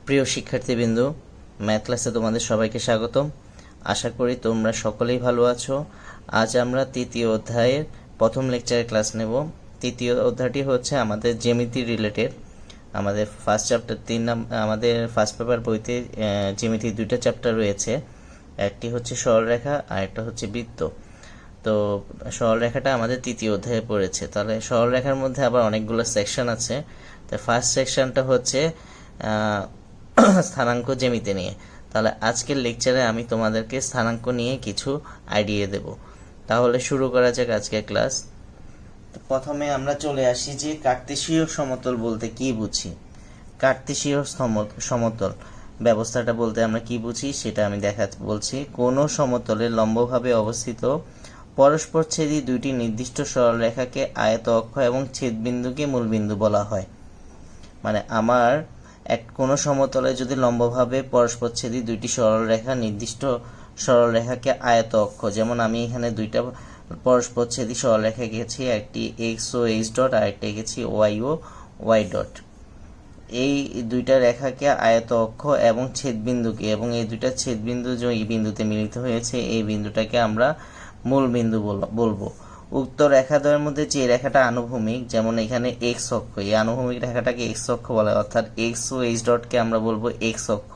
প্রিয় শিক্ষার্থীবৃন্দ, ম্যাথ ক্লাসে তোমাদের সবাইকে স্বাগতম। আশা করি তোমরা সকলেই ভালো আছো। আজ আমরা তৃতীয় অধ্যায়ের প্রথম লেকচারে ক্লাস নেব। তৃতীয় অধ্যায়টি হচ্ছে আমাদের জ্যামিতি রিলেটেড। আমাদের ফার্স্ট চ্যাপ্টার আমাদের ফার্স্ট পেপার বইতে জ্যামিতির দুইটা চ্যাপ্টার রয়েছে। একটি হচ্ছে সরলরেখা আর একটা হচ্ছে বৃত্ত। তো সরলরেখাটা আমাদের তৃতীয় অধ্যায়ে পড়েছে। তাহলে সরলরেখার মধ্যে আবার অনেকগুলো সেকশন আছে। তো ফার্স্ট সেকশনটা হচ্ছে স্থানাঙ্ক জ্যামিতি নিয়ে। তাহলে আজকের লেকচারে আমি তোমাদেরকে স্থানাঙ্ক নিয়ে কিছু আইডিয়া দেব। তাহলে শুরু করা যাক আজকের ক্লাস। প্রথমে আমরা চলে আসি যে কার্তেশীয় সমতল বলতে কি বুঝি। কার্তেশীয় সমতল ব্যবস্থাটা বলতে আমরা কি বুঝি সেটা আমি বলছি। কোনো সমতলে লম্বভাবে অবস্থিত পরস্পরছেদী দুইটি নির্দিষ্ট সরলরেখাকে আয়ত অক্ষ এবং ছেদবিন্দুকে মূলবিন্দু বলা হয়। মানে আমার কোনো সমতলে যদি লম্বভাবে পরস্পরছেদী দুইটি সরলরেখা নির্দিষ্ট সরলরেখাকে আয়ত অক্ষ, যেমন আমি এখানে দুইটা পরস্পরছেদী সরলরেখা এঁকেছি, একটি এক্স ও এইচ ডট আর একটা এঁকেছি ওয়াই ও ওয়াই ডট। এই দুইটা রেখাকে আয়ত অক্ষ এবং ছেদবিন্দুকে, এবং এই দুইটা ছেদবিন্দু যে এই বিন্দুতে মিলিত হয়েছে এই বিন্দুটাকে আমরা মূল বিন্দু বলবো। উক্ত রেখাদ্বয়ের মধ্যে যে রেখাটা আনুভূমিক, যেমন এখানে এক্স অক্ষ, এই আনুভূমিক রেখাটাকে এক্স অক্ষ বলা হয়, অর্থাৎ এক্স ও এইচ ডটকে আমরা বলবো এক্স অক্ষ,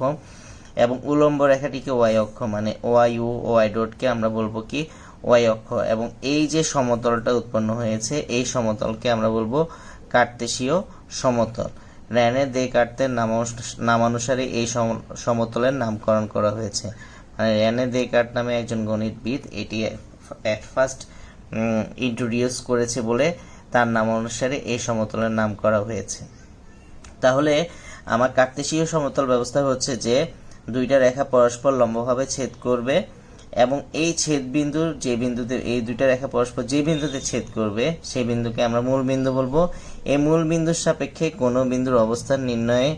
এবং উলম্ব রেখাটিকে ওয়াই অক্ষ, মানে ওয়াই ও ওয়াই ডটকে আমরা বলবো কি ওয়াই অক্ষ। এবং এই যে সমতলটা উৎপন্ন হয়েছে এই সমতলকে আমরা বলবো কার্তেশীয় সমতল। রেনে দেকার্তের নামানুসারে এই সমতলের নামকরণ করা হয়েছে। মানে রেনে দেকার্ত নামে একজন গণিতবিদ এটি ফার্স্ট ইন্ট্রোডিউস করেছে বলে তার নাম অনুসারে এই সমতলের নাম করা হয়েছে। তাহলে আমার কার্তেশীয় সমতল ব্যবস্থা হচ্ছে যে দুইটা রেখা পরস্পর লম্বভাবে ছেদ করবে, এবং এই ছেদ বিন্দুর যে বিন্দুতে এই দুইটা রেখা পরস্পর যে বিন্দুতে ছেদ করবে সেই বিন্দুকে আমরা মূল বিন্দু বলবো। এই মূল বিন্দুর সাপেক্ষে কোনো বিন্দুর অবস্থান নির্ণয়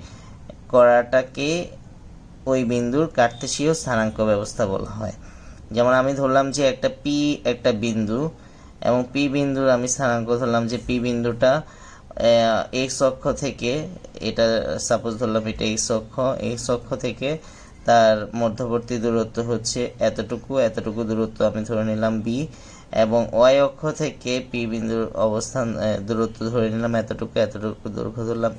করাটাকে ওই বিন্দুর কার্তেশীয় স্থানাঙ্ক ব্যবস্থা বলা হয়। যেমন আমি ধরলাম যে একটা বিন্দু, এবং পি বিন্দুর আমি স্থানাঙ্ক ধরলাম যে পি বিন্দুটা এক্স অক্ষ থেকে, এটা সাপোজ ধরলাম এটা এক্স অক্ষ থেকে তার মধ্যবর্তী দূরত্ব হচ্ছে এতটুকু দূরত্ব আমি ধরে নিলাম বি, এবং ওয়াই অক্ষ থেকে পি বিন্দুর অবস্থান দূরত্ব ধরে নিলাম এতটুকু দৈর্ঘ্য ধরলাম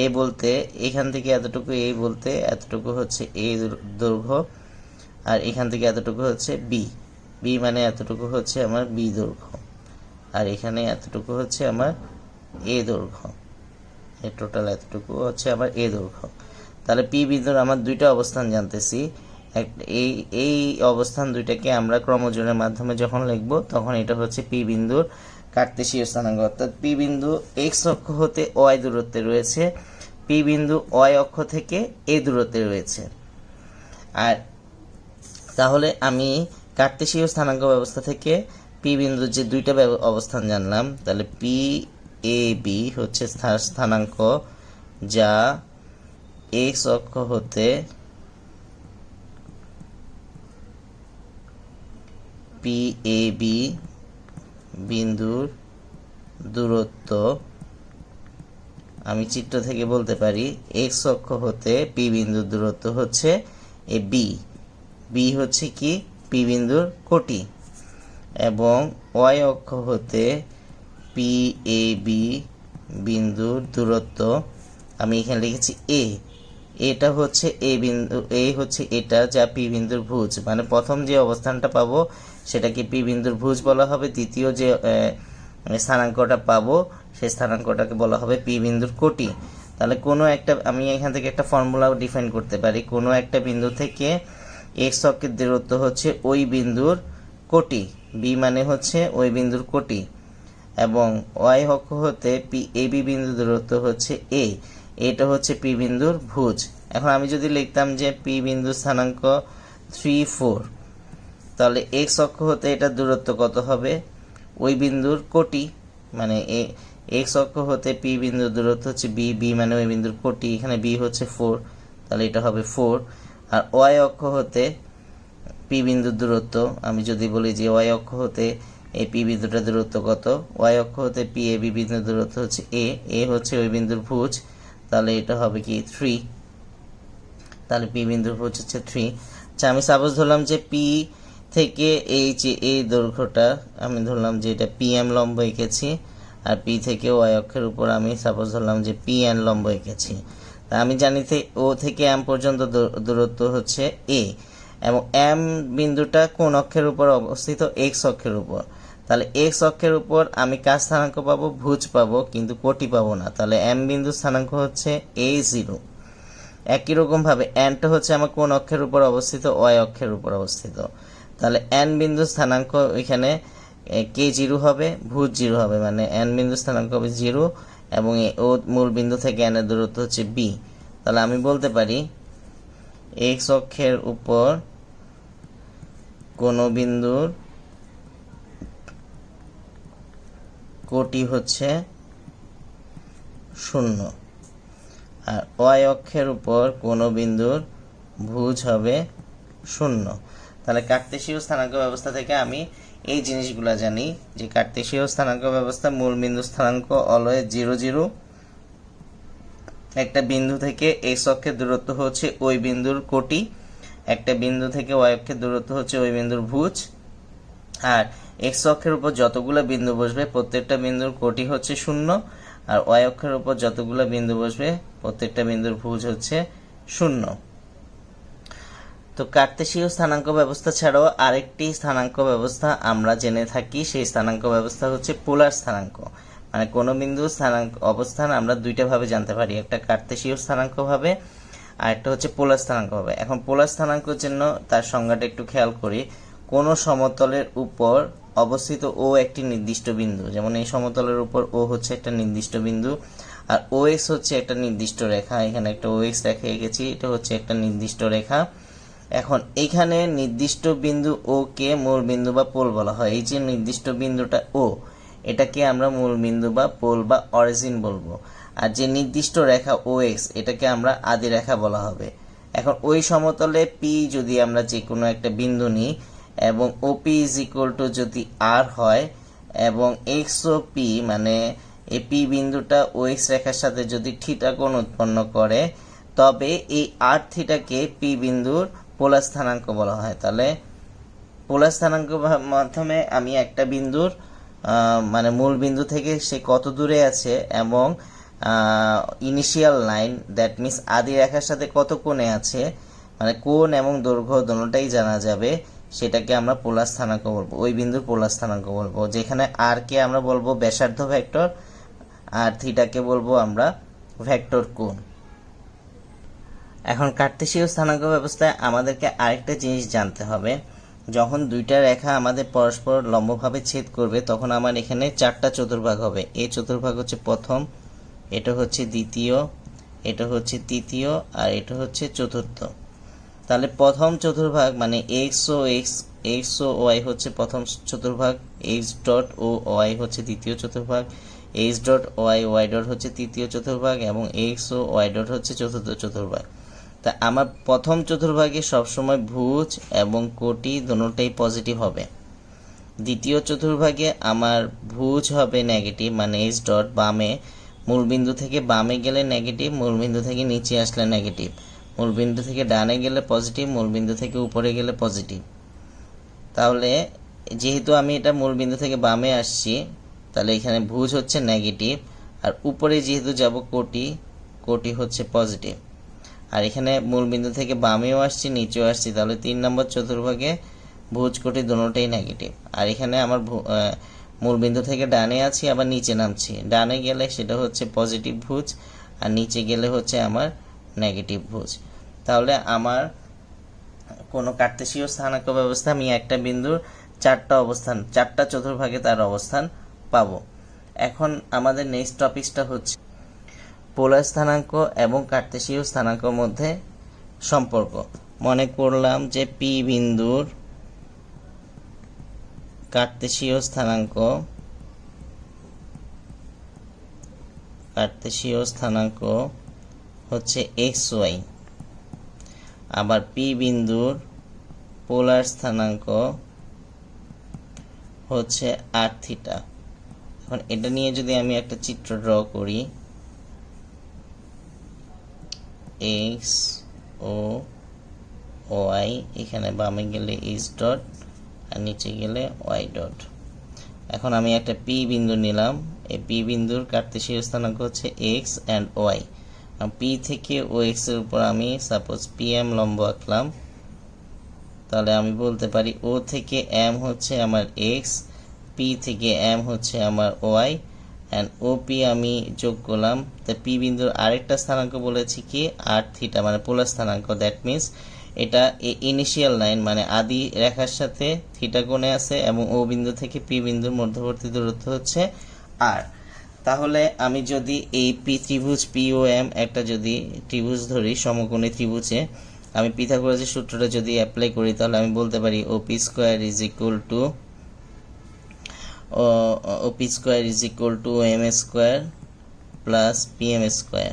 এ বলতে এখান থেকে এতটুকু, এ বলতে এতটুকু হচ্ছে এ দৈর্ঘ্য, আর এখান থেকে এতটুকু হচ্ছে বি মানে এতটুকু হচ্ছে আমার বি দৈর্ঘ্য, আর এখানে এতটুকু হচ্ছে আমার এ দৈর্ঘ্য, এই টোটাল এতটুকু হচ্ছে আমার এ দৈর্ঘ্য। তাহলে পি বিন্দুর আমার দুইটা অবস্থান জানতেছি। এই অবস্থান দুইটাকে আমরা ক্রমযোগের মাধ্যমে যখন লিখব তখন এটা হচ্ছে পি বিন্দুর কার্তেশীয় স্থানাঙ্ক। অর্থাৎ পি বিন্দু এক্স অক্ষ হতে ওয়াই দূরত্বে রয়েছে, পি বিন্দু ওয়াই অক্ষ থেকে এ দূরত্বে রয়েছে। আর তাহলে আমি কার্তেশীয় স্থানাঙ্ক ব্যবস্থা থেকে পি বিন্দুর যে দুইটা অবস্থান জানলাম, তাহলে পি এ বি হচ্ছে স্থানাঙ্ক যা এক্স অক্ষ হতে পি এ বি বিন্দুর দূরত্ব। আমি চিত্র থেকে বলতে পারি এক্স অক্ষ হতে পি বিন্দুর দূরত্ব হচ্ছে এ বি হচ্ছে কি পি বিন্দুর কোটি, এবং ওয়াই অক্ষ হতে পি এ বি বিন্দুর দূরত্ব আমি এখানে লিখেছি এটা হচ্ছে এ বিন্দু, হচ্ছে এটা যা পি বিন্দুর ভুজ। মানে প্রথম যে অবস্থানটা পাবো সেটাকে পি বিন্দুর ভুজ বলা হবে, দ্বিতীয় যে স্থানাঙ্কটা পাবো সেই স্থানাঙ্কটাকে বলা হবে পি বিন্দুর কোটি। তাহলে কোনো একটা, আমি এখান থেকে একটা ফর্মুলা ডিফাইন করতে পারি, কোনো একটা বিন্দু থেকে এক্স অক্ষের দূরত্ব হচ্ছে ওই বিন্দুর কোটি, বি মানে হচ্ছে ওই বিন্দুর কোটি, এবং ওয়াই অক্ষ হতে পি এ বি বিন্দুর দূরত্ব হচ্ছে এটা হচ্ছে পি বিন্দুর ভুজ। এখন আমি যদি লিখতাম যে পি বিন্দুর স্থানাঙ্ক 3, 4, তাহলে এক্স অক্ষ হতে এটার দূরত্ব কত হবে ওই বিন্দুর কোটি, মানে এক্স অক্ষ হতে পি বিন্দুর দূরত্ব হচ্ছে বি মানে ওই বিন্দুর কোটি, এখানে বি হচ্ছে 4, তাহলে এটা হবে 4। আর ওয়াই অক্ষ হতে পি বিন্দুর দূরত্ব আমি যদি বলি যে ওয়াই অক্ষ হতে এই পি বিন্দুটার দূরত্ব কত, ওয়াই অক্ষ হতে পি এ বি বিন্দুর দূরত্ব হচ্ছে এ হচ্ছে ওই বিন্দুর ভুজ, তাহলে এটা হবে কি 3। তাহলে পি বিন্দুর ভুজ হচ্ছে 3। আচ্ছা, আমি সাপোজ ধরলাম যে পি থেকে এই যে এই দৈর্ঘ্যটা আমি ধরলাম যে এটা পি এম লম্ব এঁকেছি, আর পি থেকে ওয়াই অক্ষের উপর আমি সাপোজ ধরলাম যে পি এন লম্ব এঁকেছি। তা আমি জানি ও থেকে এম পর্যন্ত দূরত্ব হচ্ছে এ, এবং এম বিন্দুটা কোন অক্ষের উপর অবস্থিত? এক্স অক্ষের উপর। তাহলে এক্স অক্ষের উপর আমি কার স্থানাঙ্ক পাবো? ভুজ পাবো, কিন্তু কোটি পাবো না। তাহলে এম বিন্দুর স্থানাঙ্ক হচ্ছে A0। একই রকম ভাবে এনটা হচ্ছে আমার কোন অক্ষের উপর অবস্থিত? ওয়াই অক্ষের উপর অবস্থিত। তাহলে এন বিন্দু স্থানাঙ্ক এখানে K0 হবে, ভুজ 0 হবে, মানে এন বিন্দু স্থানাঙ্ক হবে 0, এবং ও মূল বিন্দু থেকে এন এর দূরত্ব হচ্ছে B। তাহলে আমি বলতে পারি এক্স অক্ষের উপর কোন বিন্দুর কোটি হচ্ছে 0, আর ওয়াই অক্ষের উপর কোন বিন্দুর ভুজ হবে 0। তাহলে কার্তেশীয় স্থানাঙ্ক ব্যবস্থা থেকে আমি এই জিনিসগুলো জানি যে কার্তেশীয় স্থানাঙ্ক ব্যবস্থা মূল বিন্দু স্থানাঙ্ক অলওয়েজ 0 0, একটা বিন্দু থেকে এক্স অক্ষের দূরত্ব হচ্ছে ওই বিন্দুর কোটি, একটা বিন্দু থেকে ওয়াই অক্ষের দূরত্ব হচ্ছে ওই বিন্দুর ভুজ, আর এক্স অক্ষের উপর যতগুলো বিন্দু বসবে প্রত্যেকটা বিন্দুর কোটি হচ্ছে 0, আর ওয়াই অক্ষের উপর যতগুলো বিন্দু বসবে প্রত্যেকটা বিন্দুর ভুজ হচ্ছে 0। তো কার্তেশীয় স্থানাঙ্ক ব্যবস্থা ছাড়াও আরেকটি স্থানাঙ্ক ব্যবস্থা আমরা জেনে থাকি, সেই স্থানাঙ্ক ব্যবস্থা হচ্ছে পোলার স্থানাঙ্ক। মানে কোনো বিন্দুর স্থানাঙ্ক অবস্থান আমরা দুইটা ভাবে জানতে পারি, একটা কার্তেশীয় স্থানাঙ্ক ভাবে আর একটা হচ্ছে পোলার স্থানাঙ্ক ভাবে। এখন পোলার স্থানাঙ্কের জন্য তার সংজ্ঞাটা একটু খেয়াল করি। কোনো সমতলের উপর অবস্থিত ও একটি নির্দিষ্ট বিন্দু, যেমন এই সমতলের উপর ও হচ্ছে একটা নির্দিষ্ট বিন্দু, আর ও এক্স হচ্ছে একটা নির্দিষ্ট রেখা। এখানে একটা ও এক্স রেখা এঁকেছি, এটা হচ্ছে একটা নির্দিষ্ট রেখা। এখন এইখানে নির্দিষ্ট বিন্দু ও কে মূল বিন্দু বা পোল বলা হয়। এই যে নির্দিষ্ট বিন্দুটা ও, এটাকে আমরা মূল বিন্দু বা পোল বা অরিজিন বলবো, আর যে নির্দিষ্ট রেখা ও এক্স এটাকে আমরা আদি রেখা বলা হবে। এখন ওই সমতলে পি যদি আমরা যে কোনো একটা বিন্দু নিই এবং ওপি ইজ ইকুয়াল টু যদি আর হয়, এবং এক্স ও পি মানে এই পি বিন্দুটা ও এক্স রেখার সাথে যদি থিটা কোণ উৎপন্ন করে, তবে এই আর থিটাকে পি বিন্দুর পোলার স্থানাঙ্ক বলা হয়। তাহলে পোলার স্থানাঙ্ক মাধ্যমে আমি একটা বিন্দুর মানে মূল বিন্দু থেকে সে কত দূরে আছে এবং ইনিশিয়াল লাইন, দ্যাট মিন্স আদি রেখার সাথে কত কোণে আছে, মানে কোণ এবং দৈর্ঘ্য দুটোটাই জানা যাবে, সেটাকে আমরা পোলার স্থানাঙ্ক বলবো, ওই বিন্দুর পোলার স্থানাঙ্ক বলবো। যেখানে আর কে আমরা বলবো ব্যাসার্ধ ভেক্টর, আর থিটাকে বলবো আমরা ভেক্টর কোণ। এখন কার্তেশীয় স্থানাঙ্ক ব্যবস্থায় আমাদেরকে আরেকটা জিনিস জানতে হবে। যখন দুইটা রেখা আমাদের পরস্পর লম্বভাবে ছেদ করবে তখন আমার এখানে 4টা চতুর্ভাগ হবে। এই চতুর্ভাগ হচ্ছে প্রথম, এটা হচ্ছে দ্বিতীয়, এটা হচ্ছে তৃতীয়, আর এটা হচ্ছে চতুর্থ। তাহলে প্রথম চতুর্ভাগ মানে এক্স ও ওয়াই হচ্ছে প্রথম চতুর্ভাগ, এক্স ডট ও ওয়াই হচ্ছে দ্বিতীয় চতুর্ভাগ, এক্স ডট ওয়াই ডট হচ্ছে তৃতীয় চতুর্ভাগ, এবং এক্স ও ওয়াই ডট হচ্ছে চতুর্থ চতুর্ভাগ। তা আমার প্রথম চতুর্ভাগে সবসময় ভুজ এবং কোটি দুটোটাই পজিটিভ হবে। দ্বিতীয় চতুর্ভাগে আমার ভুজ হবে নেগেটিভ, মানে এক্স ডট বামে, মূলবিন্দু থেকে বামে গেলে নেগেটিভ, মূলবিন্দু থেকে নিচে আসলে নেগেটিভ, মূলবিন্দু থেকে ডানে গেলে পজিটিভ, মূলবিন্দু থেকে উপরে গেলে পজিটিভ। তাহলে যেহেতু আমি এটা মূলবিন্দু থেকে বামে আসছি, তাহলে এখানে ভুজ হচ্ছে নেগেটিভ, আর উপরে যেহেতু যাব কোটি হচ্ছে পজিটিভ, আর এখানে মূলবিন্দু থেকে বামেও আসছি নিচেও আসছি, তাহলে 3 নম্বর চতুর্ভাগে ভুজ কোটি দুটোটাই নেগেটিভ। আর এখানে আমার মূলবিন্দু থেকে ডানে আছি আবার নিচে নামছি, ডানে গেলে সেটা হচ্ছে পজিটিভ ভুজ, আর নিচে গেলে হচ্ছে আমার নেগেটিভ ভুজ। তাহলে আমার কোনো কার্তেশীয় স্থানাঙ্ক ব্যবস্থা আমি একটা বিন্দুর 4টা চতুর্ভাগে তার অবস্থান পাবো। এখন আমাদের নেক্সট টপিকটা হচ্ছে পোলার স্থানাঙ্ক এবং কার্তেশীয় স্থানাঙ্কের মধ্যে সম্পর্ক। মনে করলাম যে পি বিন্দুর কার্তেশীয় স্থানাঙ্ক হচ্ছে এক্স ওয়াই, আবার পি বিন্দুর পোলার স্থানাঙ্ক হচ্ছে আর থিটা। এখন এটা নিয়ে যদি আমি একটা চিত্র ড্র করি, এক্স ও ওয়াই, এখানে বামে গেলে এইচ ডট আর নিচে গেলে ওয়াই ডট। এখন আমি একটা পি বিন্দু নিলাম, এই পি বিন্দুর কার্তেশীয় স্থানাঙ্ক হচ্ছে এক্স অ্যান্ড ওয়াই। পি থেকে ও এক্স এর উপর আমি সাপোজ পি এম লম্ব আঁকলাম, তাহলে আমি বলতে পারি ও থেকে এম হচ্ছে আমার এক্স, পি থেকে এম হচ্ছে আমার ওয়াই, অ্যান্ড ও পি আমি যোগ করলাম। তো পি বিন্দুর আরেকটা স্থানাঙ্ক বলেছি কি আর থিটা, মানে পোলার স্থানাঙ্ক। দ্যাট মিনস এটা ইনিশিয়াল লাইন মানে আদি রেখার সাথে থিটা কোণে আছে, এবং ও বিন্দু থেকে পি বিন্দুর মধ্যবর্তী দূরত্ব হচ্ছে আর। তাহলে আমি যদি এই পি ত্রিভুজ পি ও এম একটা যদি ত্রিভুজ ধরি, সমকোণী ত্রিভুজে আমি পিথাগোরাসের সূত্রটা যদি অ্যাপ্লাই করি, তাহলে আমি বলতে পারি OP square is equal to OP square is equal to M square plus P M square.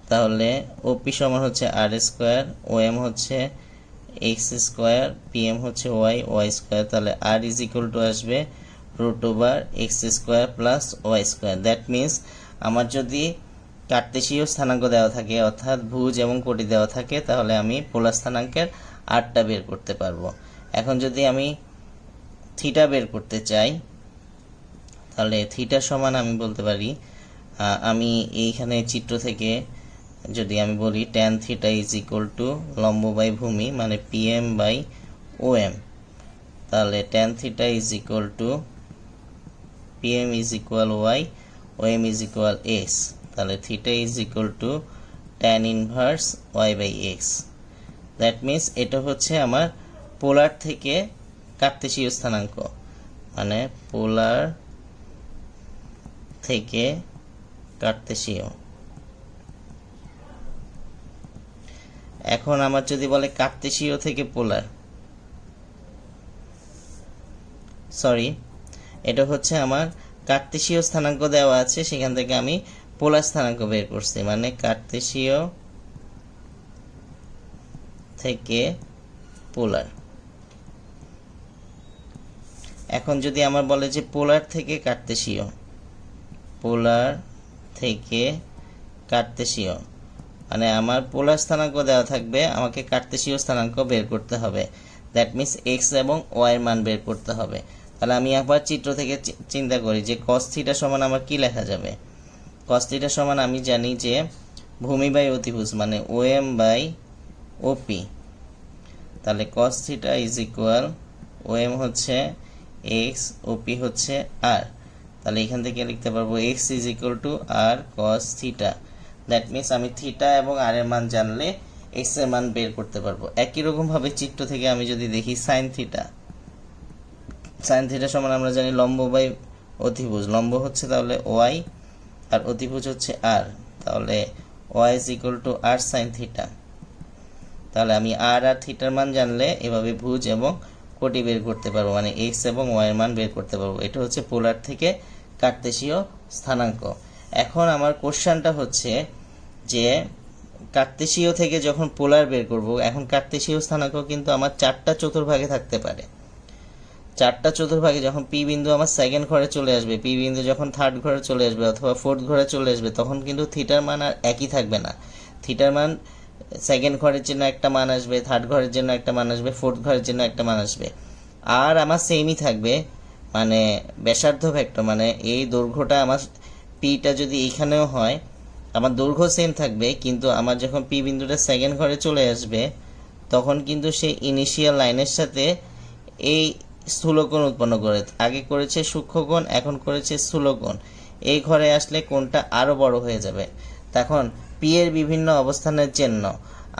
তাহলে ওপি সমান হচ্ছে আর স্কোয়ার, ও এম হচ্ছে এক্স স্কোয়ার, পি এম হচ্ছে ওয়াই, ওয়াই স্কোয়ার। তাহলে আর ইজ ইকুয়াল টু আসবে root over x square plus y square. That means আমার যদি কার্তেশীয় স্থানাঙ্ক দেওয়া থাকে, অর্থাৎ ভুজ এবং কোটি দেওয়া থাকে, তাহলে আমি পোলার স্থানাঙ্কের আরটা বের করতে পারবো। এখন যদি আমি থিটা বের করতে চাই, তাহলে থিটা সমান আমি বলতে পারি, আমি এইখানে চিত্র থেকে যদি আমি বলি tan theta is equal to লম্ব বাই ভূমি মানে P M by O M. তাহলে tan theta is equal to P M is equal Y, O M is equal X. তাহলে theta is equal to tan inverse Y by X. That means এটা হচ্ছে আমার পোলার থেকে কার্তেশীয় স্থানাঙ্ক, মানে পোলার থেকে কার্তেশীয়। এখন আমার যদি বলে কার্তেশীয় থেকে পোলার, সরি, এটা হচ্ছে আমার কার্তেশীয় স্থানাঙ্ক দেওয়া আছে, সেখান থেকে আমি পোলার স্থানাঙ্ক বের করছি, মানে কার্তেশীয় থেকে পোলার। এখন যদি আমার বলে যে পোলার থেকে কার্তেশীয়, পোলার থেকে কার্তেশীয় মানে আমার পোলার স্থানাঙ্ক দেওয়া থাকবে, আমাকে কার্তেশীয় স্থানাঙ্ক বের করতে হবে। দ্যাট মিনস এক্স এবং ওয়াই এর মান বের করতে হবে। তাহলে আমি একবার চিত্র থেকে চিন্তা করি যে কস থিটা সমান আমার কি লেখা যাবে। কস থিটা সমান আমি জানি যে ভূমি বাই অতিভুজ মানে ও এম বাই ওপি। তাহলে cos theta is equal O M হচ্ছে এক্স, ওপি হচ্ছে আর। তাহলে এখান থেকে লিখতে পারবো x is equal to r cos theta. That means আমি থিটা এবং আর এর মান জানলে এক্স এর মান বের করতে পারবো। একই রকম ভাবে চিত্র থেকে আমি যদি দেখি সাইন থিটা, সাইন থিটা সমান আমরা জানি লম্ব বাই অতিভুজ। লম্ব হচ্ছে তাহলে ওয়াই আর অতিভুজ হচ্ছে আর, তাহলে y is equal to r sine theta. তাহলে আমি আর আর থিটার মান জানলে এভাবে ভুজ এবং কোটি বের করতে পারবো, মানে এক্স এবং ওয়াই এর মান বের করতে পারবো। এটা হচ্ছে পোলার থেকে কার্তেশীয় স্থানাঙ্ক। এখন আমার কোশ্চেনটা হচ্ছে যে কার্তেশীয় থেকে যখন পোলার বের করব, এখন কার্তেশীয় স্থানাঙ্ক কিন্তু আমার চারটা চতুর্ভাগে থাকতে পারে। চারটা চতুর্ভাগে যখন পি বিন্দু আমার সেকেন্ড ঘরে চলে আসবে, পি বিন্দু যখন থার্ড ঘরে চলে আসবে অথবা ফোর্থ ঘরে চলে আসবে, তখন কিন্তু থিটার মান আর একই থাকবে না। থিটার মান সেকেন্ড ঘরের জন্য একটা মান আসবে, থার্ড ঘরের জন্য একটা মান আসবে, ফোর্থ ঘরের জন্য একটা মান আসবে। আর আমার সেমই থাকবে, মানে ব্যাসার্ধ ভেক্টর, মানে এই দৈর্ঘ্যটা আমার পিটা যদি এইখানেও হয় আমার দৈর্ঘ্য সেম থাকবে, কিন্তু আমার যখন পি বিন্দুটা সেকেন্ড ঘরে চলে আসবে তখন কিন্তু সেই ইনিশিয়াল লাইনের সাথে এই স্থূলকোণ উৎপন্ন করে, আগে করেছে সূক্ষ্মকোণ, এখন করেছে স্থূলকোণ। এই ঘরে আসলে কোণটা আরও বড় হয়ে যাবে। তখন পি এর বিভিন্ন অবস্থানের জন্য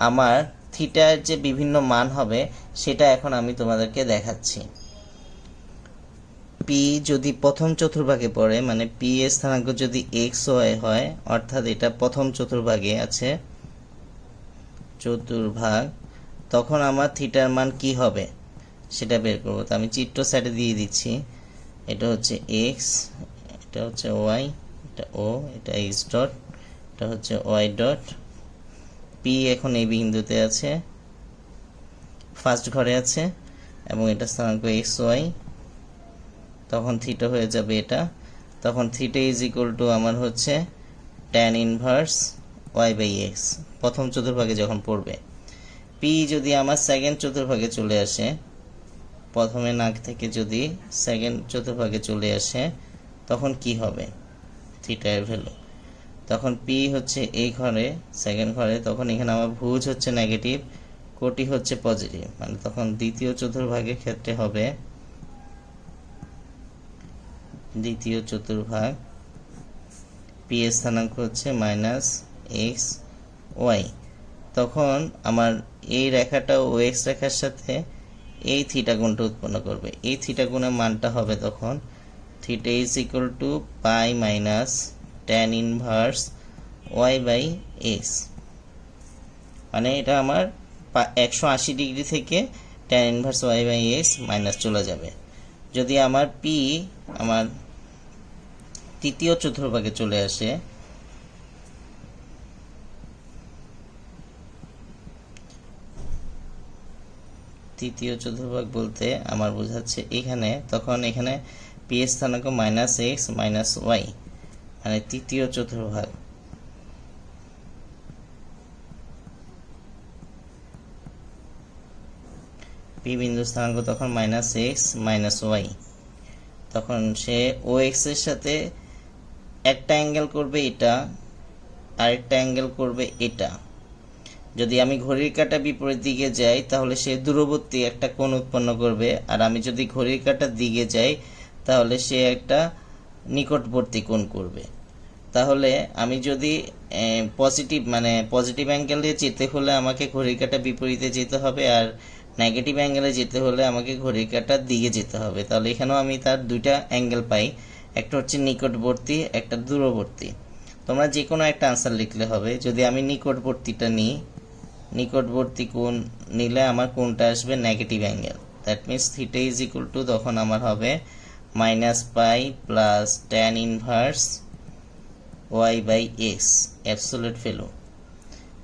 আমার থিটার যে বিভিন্ন মান হবে সেটা এখন আমি তোমাদেরকে দেখাচ্ছি। পি যদি প্রথম চতুর্ভাগে পড়ে, মানে পি এর স্থানাঙ্ক যদি এক্স ওয়াই হয়, অর্থাৎ এটা প্রথম চতুর্ভাগে আছে, চতুর্ভাগ, তখন আমার থিটার মান কি হবে সেটা বের করবো। তো আমি চিত্র সাইডে দিয়ে দিচ্ছি, এটা হচ্ছে এক্স, এটা হচ্ছে ওয়াই, এটা ও, এটা এক্স ডট, এটা হচ্ছে ওয়াই ডট। পি এখন এই বিন্দুতে আছে, ফার্স্ট ঘরে আছে, এবং এটা স্থানাঙ্ক এক্স ওয়াই। তখন থিটা হয়ে যাবে এটা, তখন থিটা ইজ ইকুয়াল টু আমার হচ্ছে ট্যান ইনভার্স y/x প্রথম চতুর্ভাগে যখন পড়বে। পি যদি আমার সেকেন্ড চতুর্ভাগে চলে আসে, প্রথমে নাক থেকে যদি সেকেন্ড চতুর্ভাগে চলে আসে, তখন কি হবে থিটার ভ্যালু? তখন পি হচ্ছে এই ঘরে, সেকেন্ড ঘরে, তখন এখানে আমার ভুজ হচ্ছে নেগেটিভ, কোটি হচ্ছে পজিটিভ, মানে তখন দ্বিতীয় চতুর্ভাগের ক্ষেত্রে হবে দ্বিতীয় চতুর্ভাগ পি এর স্থানাঙ্ক হচ্ছে -xy। তখন আমার এই রেখাটা ও এক্স রেখার সাথে এই থিটা কোণটা উৎপন্ন করবে। এই থিটা কোণের মানটা হবে তখন theta is equal two pi minus tan inverse y/x, মানে এটা আমার 180 ডিগ্রি থেকে tan ইনভার্স y/x মাইনাস চলে যাবে। যদি আমার পি আমার তৃতীয় চতুর্ভাগে চলে আসে, তৃতীয় চতুর্ভাগ বলতে আমার বোঝাচ্ছে এখানে, তখন এখানে পি এর স্থানাঙ্ক -x -y, মানে তৃতীয় চতুর্ভাগ। পি বিন্দু স্থানাঙ্ক তখন -x -y, তখন সে ও এক্স এর সাথে একটা অ্যাঙ্গেল করবে এটা, আরেকটা অ্যাঙ্গেল করবে এটা। যদি আমি ঘড়ির কাঁটা বিপরীত দিকে যাই তাহলে সে দূরবর্তী একটা কোণ উৎপন্ন করবে, আর আমি যদি ঘড়ির কাঁটার দিকে যাই তাহলে সে একটা নিকটবর্তী কোণ করবে। তাহলে আমি যদি পজিটিভ মানে পজিটিভ অ্যাঙ্গেলে যেতে হলে আমাকে ঘড়ির কাঁটা বিপরীতে যেতে হবে, আর নেগেটিভ অ্যাঙ্গেলে যেতে হলে আমাকে ঘড়ির কাঁটার দিকে যেতে হবে। তাহলে এখানেও আমি তার দুইটা অ্যাঙ্গেল পাই, একটা হচ্ছে নিকটবর্তী, একটা দূরবর্তী। তোমরা যে কোনো একটা আনসার লিখলে হবে। যদি আমি নিকটবর্তীটা নিই, নিকটবর্তী কোণ নিলে আমার কোণটা আসবে negative angle, that means theta is equal two তখন আমার হবে -পাই plus tan inverse y/x absolute value.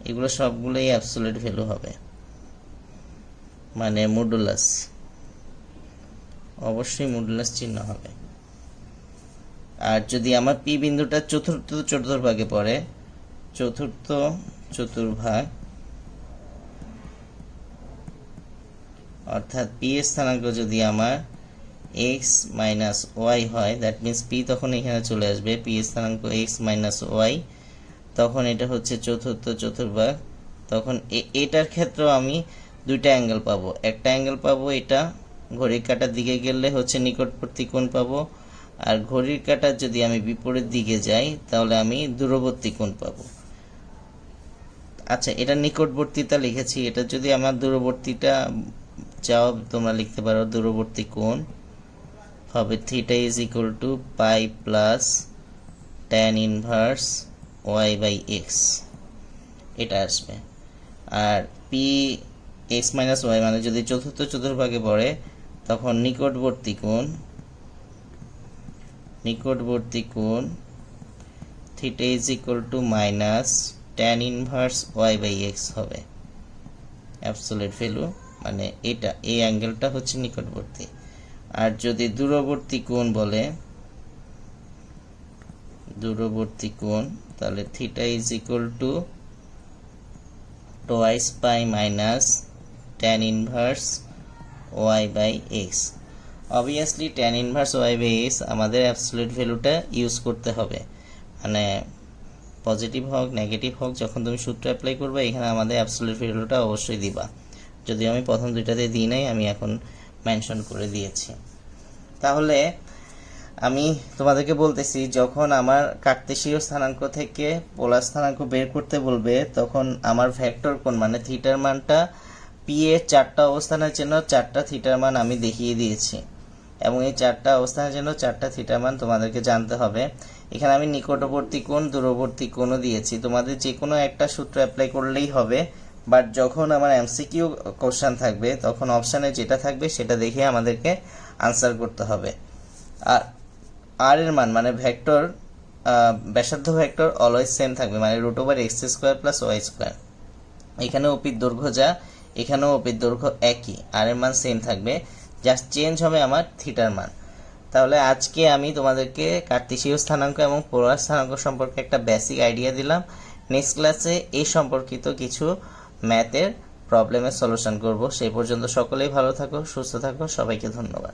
এগুলো সবগুলোই অ্যাবসোলিউট ভ্যালু হবে, মানে মডুলাস, অবশ্যই মডুলাস চিহ্ন হবে। আর যদি আমার পি বিন্দুটা চতুর্থ চতুর্ভাগে পড়ে, চতুর্থ চতুর্ভাগ, অর্থাৎ পি এর স্থানাঙ্ক যদি আমার x -y হয়, দ্যাট মিনস পি তখন এখানে চলে আসবে, পি এর স্থানাঙ্ক x -y, তখন এটা হচ্ছে চতুর্থ চতুর্ভাগ। তখন এটার ক্ষেত্রেও আমি দুইটা অ্যাঙ্গেল পাবো, একটা অ্যাঙ্গেল পাবো এটা ঘড়ির কাঁটার দিকে গেলে হচ্ছে নিকটবর্তী কোণ পাবো, আর ঘড়ির কাঁটার যদি আমি বিপরীত দিকে যাই তাহলে আমি দূরবর্তী কোণ পাবো। আচ্ছা, এটা নিকটবর্তীটা লিখেছি, এটা যদি আমার দূরবর্তীটা চাও তোমরা লিখতে পারো, দূরবর্তী কোণ হবে theta is equal two pi plus tan inverse y/x, এটা আসবে। আর পি x - y মানে যদি চতুর্থ চতুর্ভাগে পড়ে, তখন নিকটবর্তী কোণ theta is equal two tan inverse y/x হবে অ্যাবসোলিউট ভ্যালু, মানে এটা এই অ্যাঙ্গেলটা হচ্ছে নিকটবর্তী। আর যদি দূরবর্তী কোণ বলে, দূরবর্তী কোণ, তাহলে theta is equal two twice pi minus tan inverse y/x। Obviously tan inverse y/x আমাদের অ্যাবসোলিউট ভ্যালুটা ইউজ করতে হবে, মানে পজিটিভ হোক নেগেটিভ হোক, যখন তুমি সূত্র অ্যাপ্লাই করবে এখানে আমাদের অ্যাবসোলিউট ভ্যালুটা অবশ্যই দিবা। যদি আমি প্রথম দুইটাতে দিই নাই, আমি এখন মেনশন করে দিয়েছি। তাহলে আমি তোমাদেরকে বলতেছি, যখন আমার কার্তেশীয় স্থানাঙ্ক থেকে পোলার স্থানাঙ্ক বের করতে বলবে, তখন আমার ভেক্টর কোণ মানে থিটার মানটা পি এর চারটা অবস্থানের জন্য চারটা থিটার মান আমি দেখিয়ে দিয়েছি, এবং এই চারটা অবস্থানের জন্য চারটা থিটার মান তোমাদেরকে জানতে হবে। এখানে আমি নিকটবর্তী কোণ, দূরবর্তী কোণও দিয়েছি, তোমাদের যে কোনো একটা সূত্র অ্যাপ্লাই করলেই হবে। বাট যখন আমার এমসিকিউ কোশ্চেন থাকবে তখন অপশানে যেটা থাকবে সেটা দেখে আমাদেরকে আনসার করতে হবে। আর আর এর মান মানে ভেক্টর, ব্যাসার্ধ ভেক্টর অলওয়েজ সেম থাকবে, মানে √x² + y²। এখানে ওপির দৈর্ঘ্য যা, এখানেও ওপির দৈর্ঘ্য একই, আর এর মান সেম থাকবে, জাস্ট চেঞ্জ হবে আমার থিটার মান। তাহলে আজকে আমি তোমাদেরকে কার্তেশীয় স্থানাঙ্ক এবং পোলার স্থানাঙ্ক সম্পর্কে একটা বেসিক আইডিয়া দিলাম। নেক্সট ক্লাসে এই সম্পর্কিত কিছু ম্যাথের প্রবলেমের সলিউশন করব। সেই পর্যন্ত সকলেই ভালো থাকো, সুস্থ থাকো, সবাইকে ধন্যবাদ।